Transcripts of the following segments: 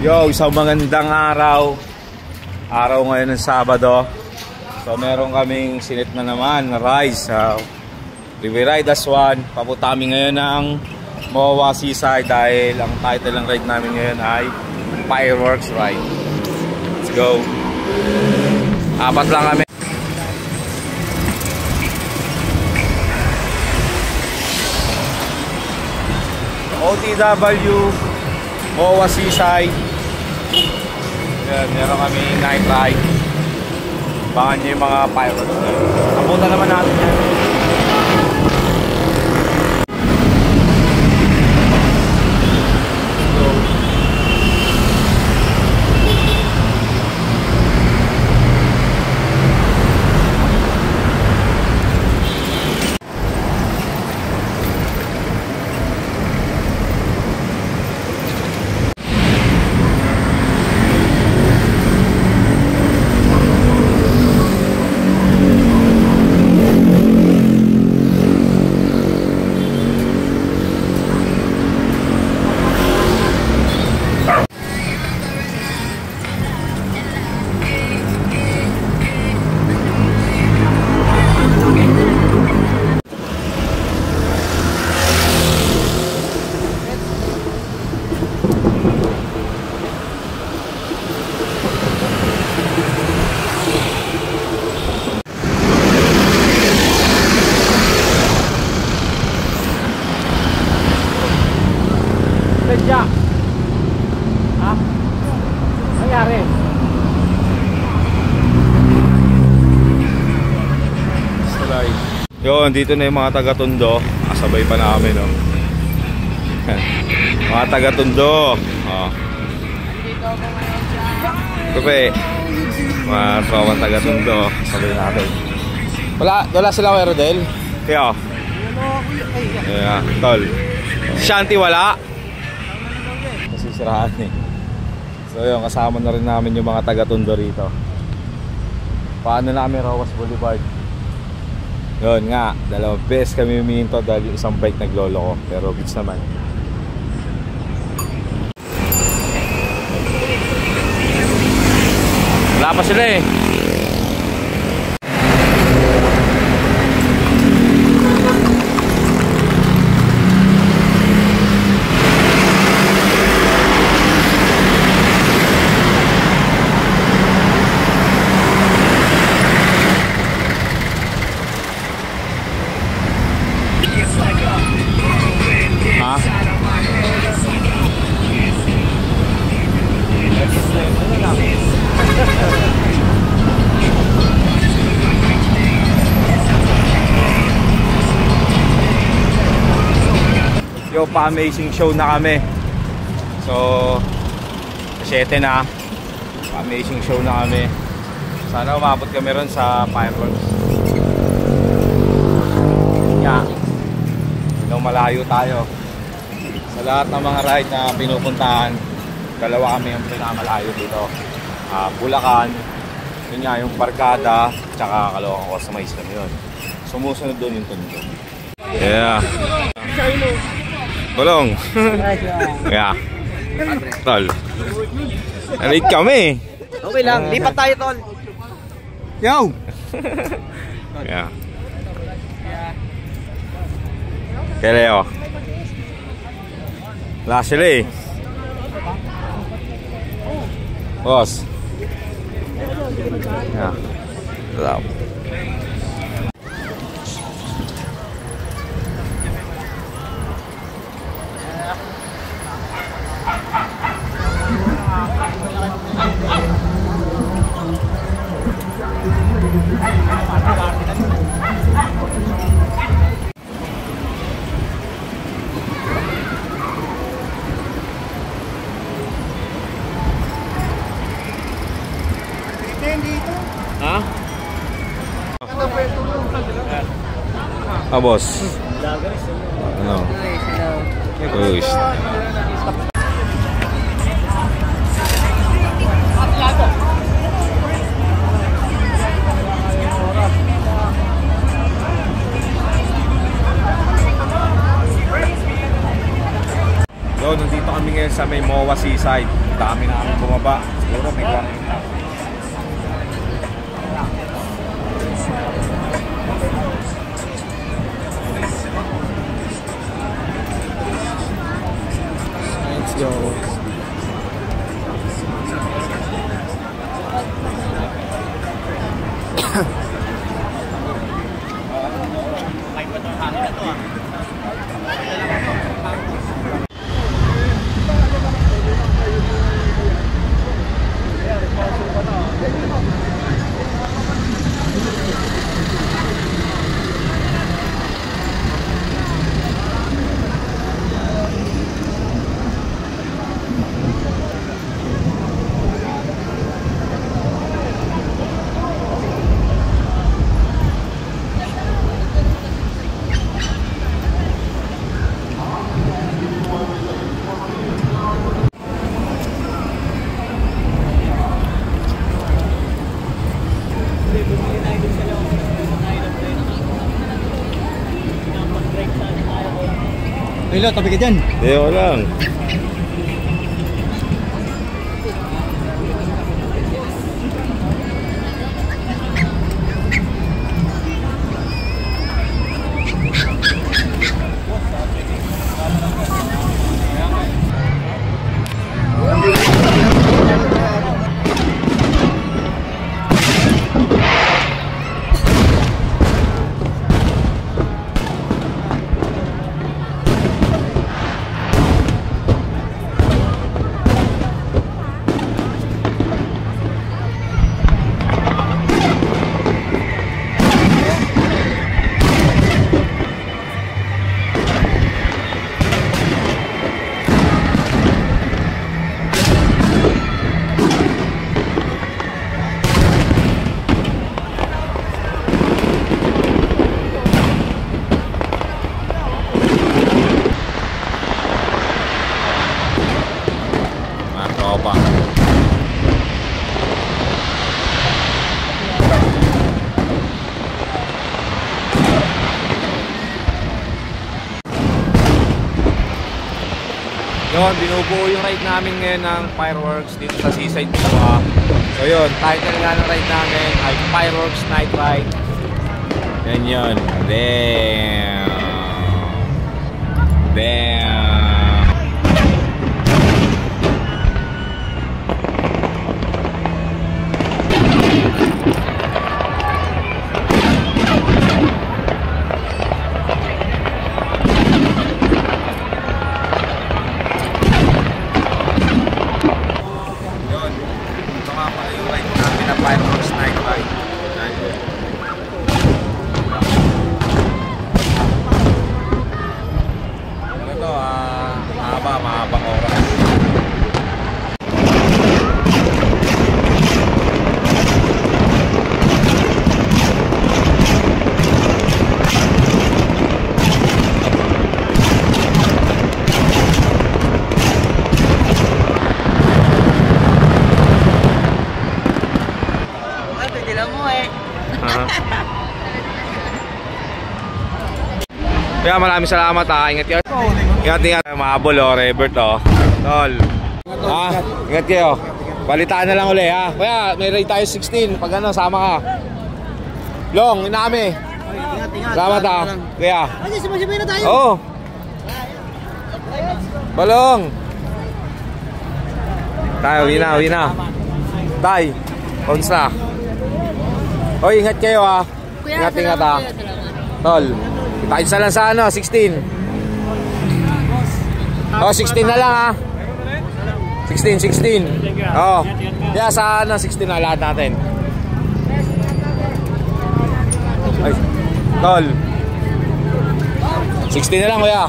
Yo, isang magandang araw. Araw ngayon ng Sabado. So meron kaming sinit na naman na ride sa River Ride Aswan. Papunta kami ngayon ng Moa Seaside dahil ang title ng ride namin ngayon ay Fireworks Ride. Let's go. Apat lang kami. OTW Moa Seaside. Yan, meron kami night ride. Bangan nyo yung mga fireworks. Napunta naman natin yan. Jack. Ha? Nangyari? Salay. Yun, dito na yung mga taga-Tondo. Kasabay pa namin, no? Mga taga-Tondo. Oh. Kupe. Mga trawang taga-Tondo. Kasabay natin. Wala sila kay Rodel? Kaya? Yeah, tol. Shanti wala? Sirahan eh. So yun, kasama na rin namin yung mga taga-Tondo rito. Paano namin Rojas Boulevard? Yun nga, dalawang beses kami humihinto dahil yung isang bike naglolo ko. Pero goods naman. Wala pa sila eh. Yo, pa-amazing show na kami. So, 7 na. Pa-amazing show na kami. Sana umabot kami ron sa fireworks. Yeah. Nung malayo tayo. Sa lahat ng mga ride na pinupuntahan, dalawa kami yung pinakamalayo dito. Bulacan, yun nga, yung Barkada, tsaka Caloocan Customize kami yun. Sumusunod doon yung Tondo. Yeah. Bulong. Yeah. Tol. Nalate kami. Okay lang, lipat tayo tol. Yo. Yeah. Kaya Leo. Wala sila eh. Boss. Yeah. Wala. Ha? Boss. Ano? Uy. So, nandito kami ngayon sa may MOA Seaside. Dami namin bumaba. Siguro may 1. Let's go. Hello, tabi ka dyan. Deo lang. Yun, binubuo yung ride namin ngayon ng Fireworks dito sa Seaside MOA. So yun, title nga ng ride namin ay Fireworks Night Ride. Yan yun. Damn. Damn. Fireworks Night Ride. Ano to, mahabang oras. Kaya maraming salamat ha. Ingat kayo. Ingat. Mahabol o, Rebert o. Tol. Ha? Ingat kayo. Balitaan na lang uli ha. Kaya may rate tayo 16. Pag ano, sama ka. Long, inami. Salamat ha. Kaya. Sumasabay na tayo. Oo. Balong. Tayo, wina. Tay. Konsta. Oy, ingat kayo ha. Ingat ha. Tol. Tayo sa lang sa ano, 16. Oh, 16 na lang ha. 16. Oh. Yeah, sa ano, 16 na lahat natin. Ay. Tol. 16 na lang kuya.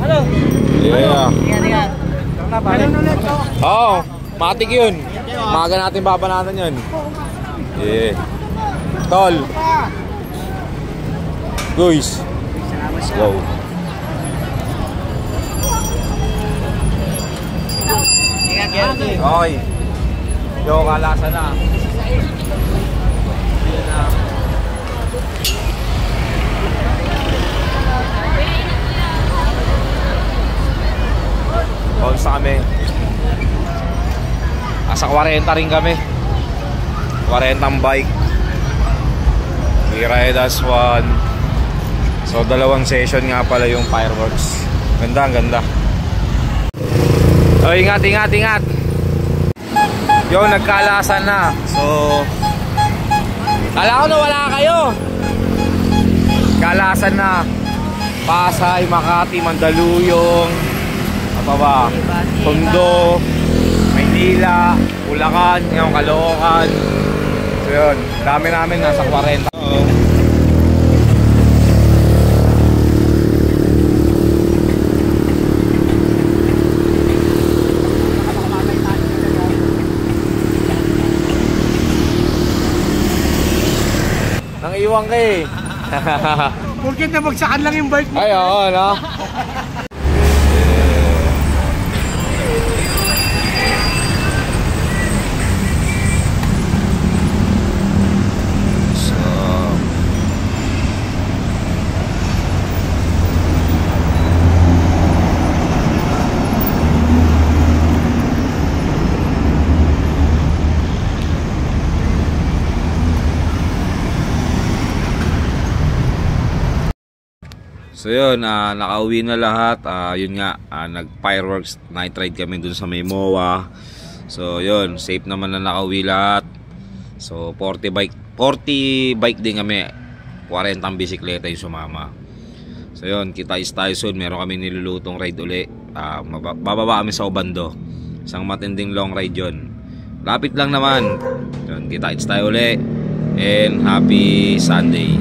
Hello. Yeah. Ingat. Oh, matik yun. Maga natin babanatan yun. Yeah. Tol. Guys. Let's go. Okay. Yo, kalasa na. Bounce na kami. Nasa 40 rin kami. 40 ang bike. We ride as one. So dalawang session nga pala yung fireworks. Ganda, ang ganda. Oh, ingat, ingat, ingat. Yo, nagkalasan na. So kala ko na wala kayo. Kalasan na. Pasay, Makati, Mandaluyong, apa ba? Tondo, Maynila, Bulacan, ngayon Caloocan. So yun, dami namin nasa 40. Nang iwan ka eh. Porkit na bagsakan lang yung bike mo. Ay, oo, no? So yun, nakauwi na lahat. Yun nga, nag-fireworks night ride kami dun sa may MOA. So yun, safe naman na nakauwi lahat. So 40 bike din kami. 40 ang bisikleta yung sumama. So yun, kita tayo soon. Meron kami nilulutong ride uli. Bababa kami sa Obando. Isang matinding long ride yun. Lapit lang naman. Yun, kita tayo uli. And happy Sunday.